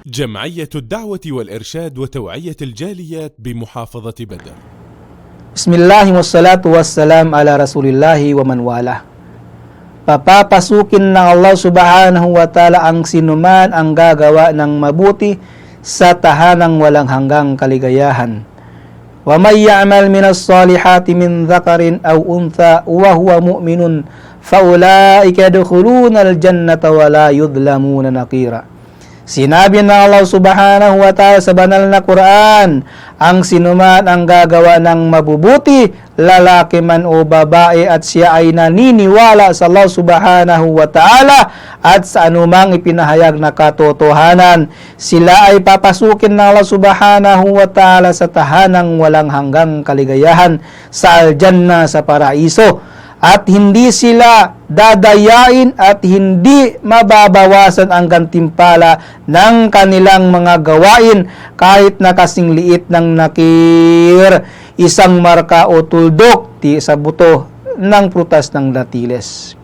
جمعية الدعوة والإرشاد وتوعية الجاليات بمحافظة بدر. Bismillah wassalatu wassalam ala rasulillahi wa man wala. Papapasukin ng Allah subhanahu wa ta'ala ang sinuman ang gagawa ng mabuti sa tahanang walang hanggang kaligayahan. Wa may ya'mal minas salihati min dhakarin aw untha wa huwa mu'minun fa ulaika yadkhuluna al-jannata wa la yudlamuna naqira. Sinabi ng Allah subhanahu wa ta'ala sa banal na Quran, ang sinuman ang gagawa ng mabubuti, lalaki man o babae, at siya ay naniniwala sa Allah subhanahu wa ta'ala at sa anumang ipinahayag na katotohanan, sila ay papasukin ng Allah subhanahu wa ta'ala sa tahanang walang hanggang kaligayahan sa aljanna, sa paraiso. At hindi sila dadayain at hindi mababawasan ang gantimpala ng kanilang mga gawain kahit na kasing liit ng nakir, isang marka o tuldok sa buto ng prutas ng datiles.